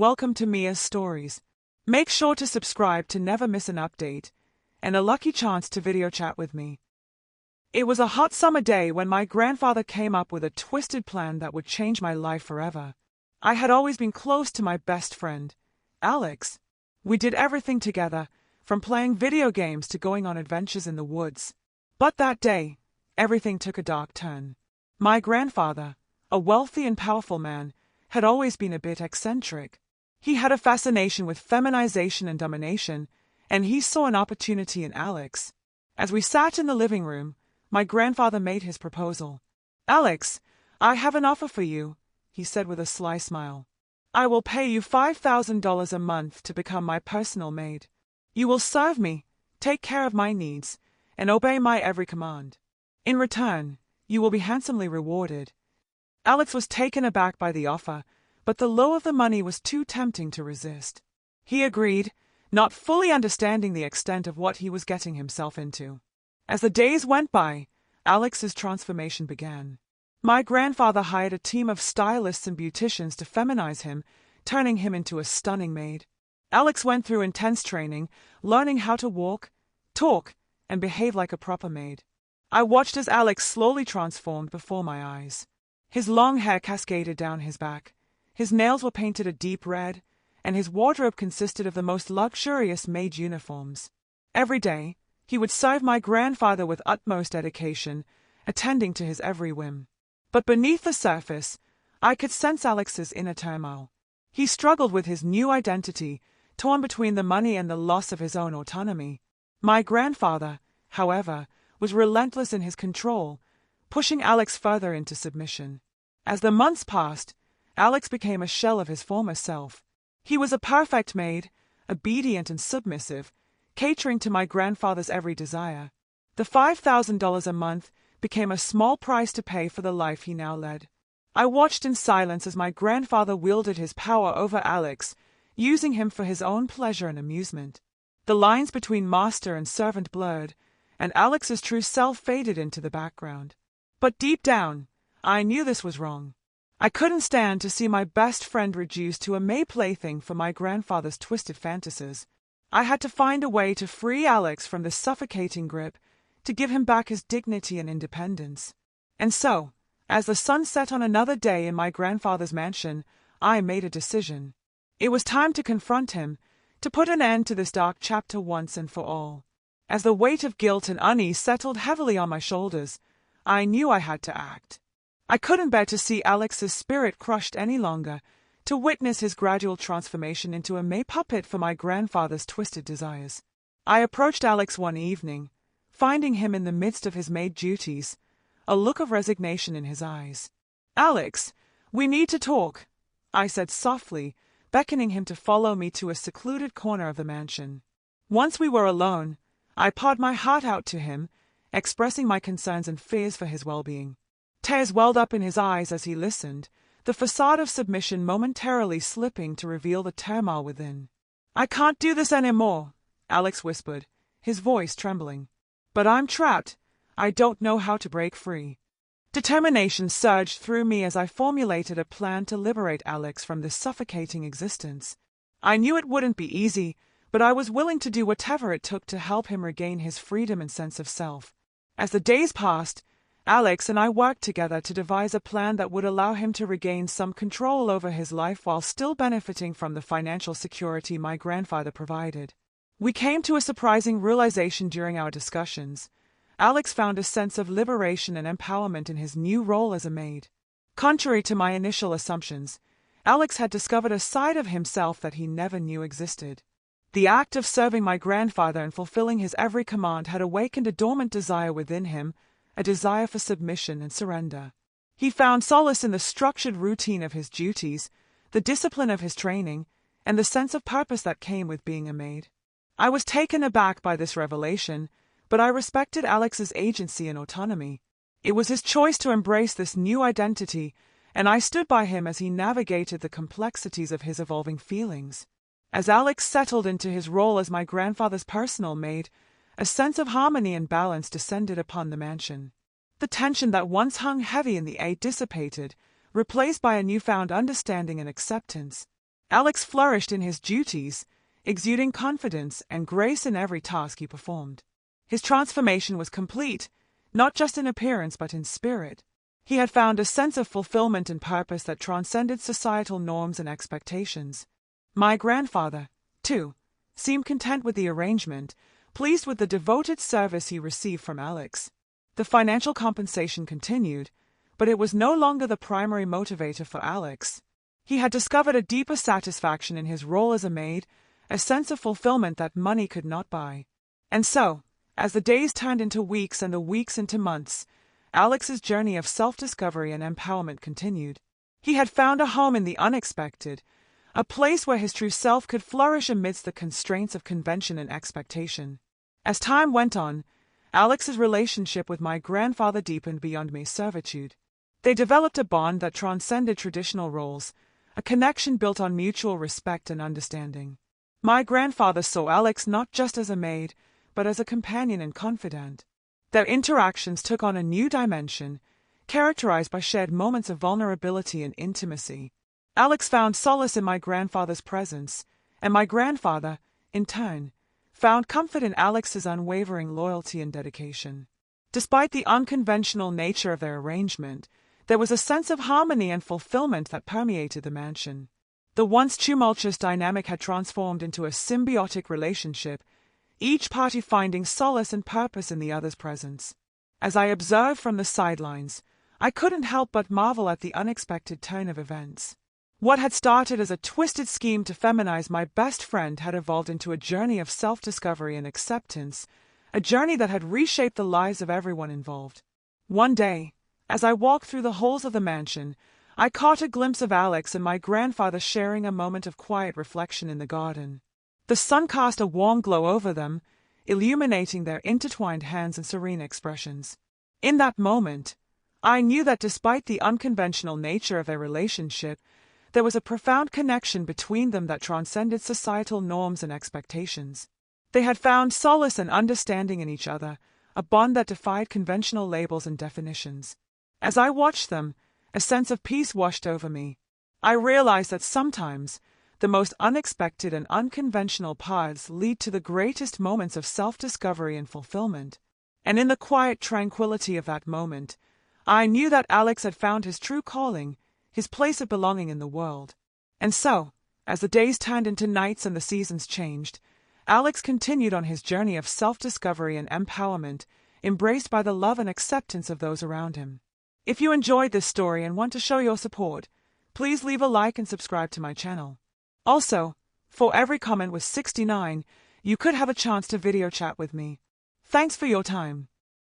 welcome to Mia's Stories. Make sure to subscribe to never miss an update, and a lucky chance to video chat with me. It was a hot summer day when my grandfather came up with a twisted plan that would change my life forever. I had always been close to my best friend, Alex. We did everything together, from playing video games to going on adventures in the woods. But that day, everything took a dark turn. My grandfather, a wealthy and powerful man, had always been a bit eccentric. He had a fascination with feminization and domination, and he saw an opportunity in Alex. As we sat in the living room, my grandfather made his proposal. "Alex, I have an offer for you," he said with a sly smile. "I will pay you $5,000 a month to become my personal maid. You will serve me, take care of my needs, and obey my every command. In return, you will be handsomely rewarded." Alex was taken aback by the offer, but the lure of the money was too tempting to resist. He agreed, not fully understanding the extent of what he was getting himself into. As the days went by, Alex's transformation began. My grandfather hired a team of stylists and beauticians to feminize him, turning him into a stunning maid. Alex went through intense training, learning how to walk, talk, and behave like a proper maid. I watched as Alex slowly transformed before my eyes. His long hair cascaded down his back, his nails were painted a deep red, and his wardrobe consisted of the most luxurious maid uniforms. Every day, he would serve my grandfather with utmost dedication, attending to his every whim. But beneath the surface, I could sense Alex's inner turmoil. He struggled with his new identity, torn between the money and the loss of his own autonomy. My grandfather, however, was relentless in his control, pushing Alex further into submission. As the months passed, Alex became a shell of his former self. He was a perfect maid, obedient and submissive, catering to my grandfather's every desire. The $5,000 a month became a small price to pay for the life he now led. I watched in silence as my grandfather wielded his power over Alex, using him for his own pleasure and amusement. The lines between master and servant blurred, and Alex's true self faded into the background. But deep down, I knew this was wrong. I couldn't stand to see my best friend reduced to a May plaything for my grandfather's twisted fantasies. I had to find a way to free Alex from this suffocating grip, to give him back his dignity and independence. And so, as the sun set on another day in my grandfather's mansion, I made a decision. It was time to confront him, to put an end to this dark chapter once and for all. As the weight of guilt and unease settled heavily on my shoulders, I knew I had to act. I couldn't bear to see Alex's spirit crushed any longer, to witness his gradual transformation into a May puppet for my grandfather's twisted desires. I approached Alex one evening, finding him in the midst of his maid duties, a look of resignation in his eyes. "Alex, we need to talk," I said softly, beckoning him to follow me to a secluded corner of the mansion. Once we were alone, I poured my heart out to him, expressing my concerns and fears for his well-being. Tears welled up in his eyes as he listened, the facade of submission momentarily slipping to reveal the turmoil within. "I can't do this anymore," Alex whispered, his voice trembling. "But I'm trapped. I don't know how to break free." Determination surged through me as I formulated a plan to liberate Alex from this suffocating existence. I knew it wouldn't be easy, but I was willing to do whatever it took to help him regain his freedom and sense of self. As the days passed, Alex and I worked together to devise a plan that would allow him to regain some control over his life while still benefiting from the financial security my grandfather provided. We came to a surprising realization during our discussions. Alex found a sense of liberation and empowerment in his new role as a maid. Contrary to my initial assumptions, Alex had discovered a side of himself that he never knew existed. The act of serving my grandfather and fulfilling his every command had awakened a dormant desire within him, a desire for submission and surrender. He found solace in the structured routine of his duties, the discipline of his training, and the sense of purpose that came with being a maid. I was taken aback by this revelation, but I respected Alex's agency and autonomy. It was his choice to embrace this new identity, and I stood by him as he navigated the complexities of his evolving feelings. As Alex settled into his role as my grandfather's personal maid, a sense of harmony and balance descended upon the mansion. The tension that once hung heavy in the air dissipated, replaced by a newfound understanding and acceptance. Alex flourished in his duties, exuding confidence and grace in every task he performed. His transformation was complete, not just in appearance but in spirit. He had found a sense of fulfillment and purpose that transcended societal norms and expectations. My grandfather, too, seemed content with the arrangement, pleased with the devoted service he received from Alex. The financial compensation continued, but it was no longer the primary motivator for Alex. He had discovered a deeper satisfaction in his role as a maid, a sense of fulfillment that money could not buy. And so, as the days turned into weeks and the weeks into months, Alex's journey of self-discovery and empowerment continued. He had found a home in the unexpected, a place where his true self could flourish amidst the constraints of convention and expectation. As time went on, Alex's relationship with my grandfather deepened beyond mere servitude. They developed a bond that transcended traditional roles, a connection built on mutual respect and understanding. My grandfather saw Alex not just as a maid, but as a companion and confidant. Their interactions took on a new dimension, characterized by shared moments of vulnerability and intimacy. Alex found solace in my grandfather's presence, and my grandfather, in turn, found comfort in Alex's unwavering loyalty and dedication. Despite the unconventional nature of their arrangement, there was a sense of harmony and fulfillment that permeated the mansion. The once tumultuous dynamic had transformed into a symbiotic relationship, each party finding solace and purpose in the other's presence. As I observed from the sidelines, I couldn't help but marvel at the unexpected turn of events. What had started as a twisted scheme to feminize my best friend had evolved into a journey of self-discovery and acceptance, a journey that had reshaped the lives of everyone involved. One day, as I walked through the halls of the mansion, I caught a glimpse of Alex and my grandfather sharing a moment of quiet reflection in the garden. The sun cast a warm glow over them, illuminating their intertwined hands and serene expressions. In that moment, I knew that despite the unconventional nature of their relationship, there was a profound connection between them that transcended societal norms and expectations. They had found solace and understanding in each other, a bond that defied conventional labels and definitions. As I watched them, a sense of peace washed over me. I realized that sometimes the most unexpected and unconventional paths lead to the greatest moments of self-discovery and fulfillment. And in the quiet tranquility of that moment, I knew that Alex had found his true calling, his place of belonging in the world. And so, as the days turned into nights and the seasons changed, Alex continued on his journey of self-discovery and empowerment, embraced by the love and acceptance of those around him. If you enjoyed this story and want to show your support, please leave a like and subscribe to my channel. Also, for every comment with 69, you could have a chance to video chat with me. Thanks for your time.